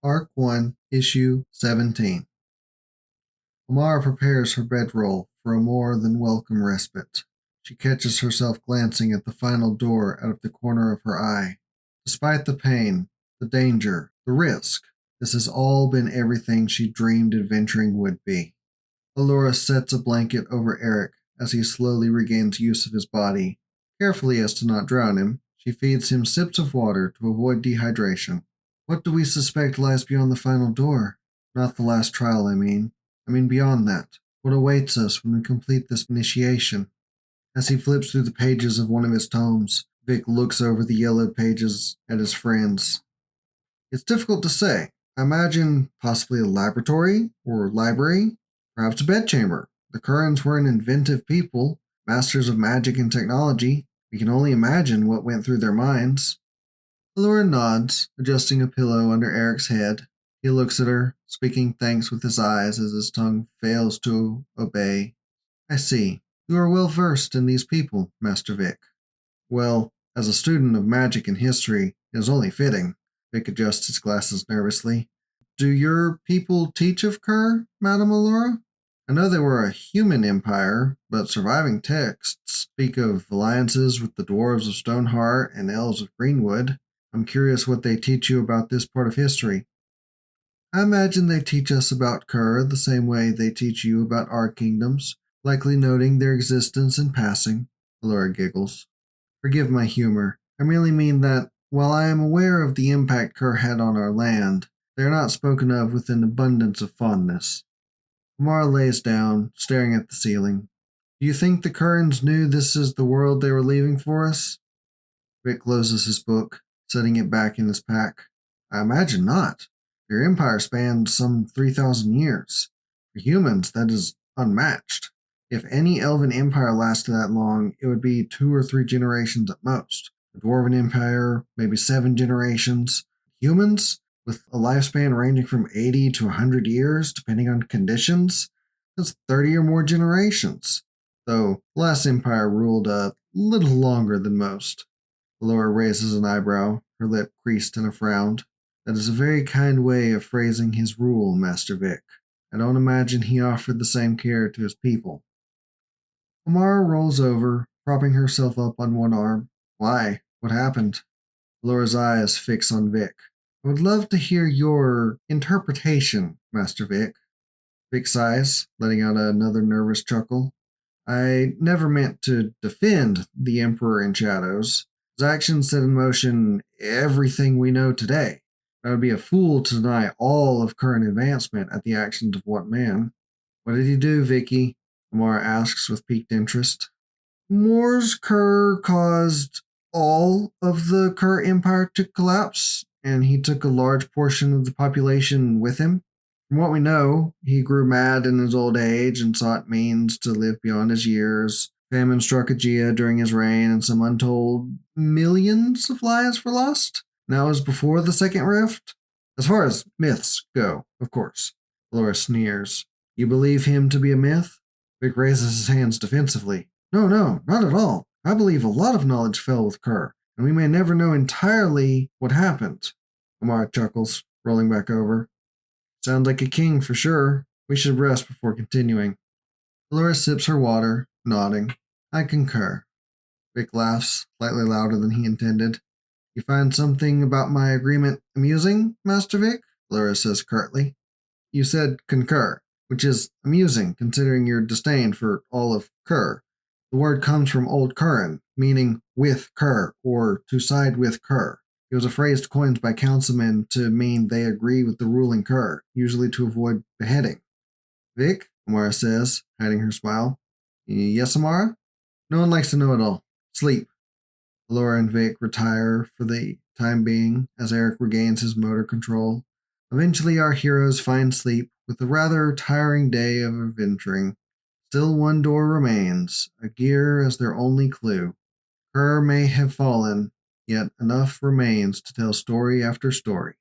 Arc 1, Issue 17. Amara prepares her bedroll for a more than welcome respite. She catches herself glancing at the final door out of the corner of her eye. Despite the pain, the danger, the risk, this has all been everything she dreamed adventuring would be. Allura sets a blanket over Eric as he slowly regains use of his body. Carefully as to not drown him, she feeds him sips of water to avoid dehydration. What do we suspect lies beyond the final door? Not the last trial, I mean. Beyond that. What awaits us when we complete this initiation? As he flips through the pages of one of his tomes, Vic looks over the yellowed pages at his friends. It's difficult to say. I imagine possibly a laboratory or library, perhaps a bedchamber. The Currans were an inventive people, masters of magic and technology. We can only imagine what went through their minds. Allura nods, adjusting a pillow under Eric's head. He looks at her, speaking thanks with his eyes as his tongue fails to obey. I see. You are well versed in these people, Master Vic. Well, as a student of magic and history, it is only fitting. Vic adjusts his glasses nervously. Do your people teach of Kerr, Madame Allura? I know they were a human empire, but surviving texts speak of alliances with the dwarves of Stoneheart and elves of Greenwood. I'm curious what they teach you about this part of history. I imagine they teach us about Kerr the same way they teach you about our kingdoms, likely noting their existence and passing. Allura giggles. Forgive my humor. I merely mean that, while I am aware of the impact Kerr had on our land, they are not spoken of with an abundance of fondness. Amara lays down, staring at the ceiling. Do you think the Currans knew this is the world they were leaving for us? Vic closes his book, setting it back in his pack. I imagine not. Their empire spanned some 3,000 years. For humans, that is unmatched. If any elven empire lasted that long, it would be 2 or 3 generations at most. The dwarven empire, maybe 7 generations. Humans, with a lifespan ranging from 80 to 100 years, depending on conditions, that's 30 or more generations. Though the last empire ruled a little longer than most. Laura raises an eyebrow, her lip creased in a frown. That is a very kind way of phrasing his rule, Master Vic. I don't imagine he offered the same care to his people. Amara rolls over, propping herself up on one arm. Why? What happened? Laura's eyes fix on Vic. I would love to hear your interpretation, Master Vic. Vic sighs, letting out another nervous chuckle. I never meant to defend the Emperor in shadows. His actions set in motion everything we know today. I would be a fool to deny all of current advancement at the actions of one man. What did he do, Vicky? Amara asks with piqued interest. Moore's Kerr caused all of the Kerr Empire to collapse, and he took a large portion of the population with him. From what we know, he grew mad in his old age and sought means to live beyond his years. Famine struck Aegea during his reign, and some untold millions of lives were lost. And that was before the Second Rift. As far as myths go, of course. Laura sneers. You believe him to be a myth? Vic raises his hands defensively. No, not at all. I believe a lot of knowledge fell with Kerr, and we may never know entirely what happened. Amara chuckles, rolling back over. Sounds like a king for sure. We should rest before continuing. Allura sips her water, nodding. I concur. Vic laughs, slightly louder than he intended. You find something about my agreement amusing, Master Vic? Allura says curtly. You said concur, which is amusing considering your disdain for all of Kerr. The word comes from Old Curran, meaning with Kerr, or to side with Kerr. It was a phrase coined by councilmen to mean they agree with the ruling Kerr, usually to avoid beheading. Vic, Amara says, hiding her smile. Yes, Amara? No one likes to know it all. Sleep. Laura and Vic retire for the time being as Eric regains his motor control. Eventually, our heroes find sleep with a rather tiring day of adventuring. Still one door remains, a gear as their only clue. Kerr may have fallen, yet enough remains to tell story after story.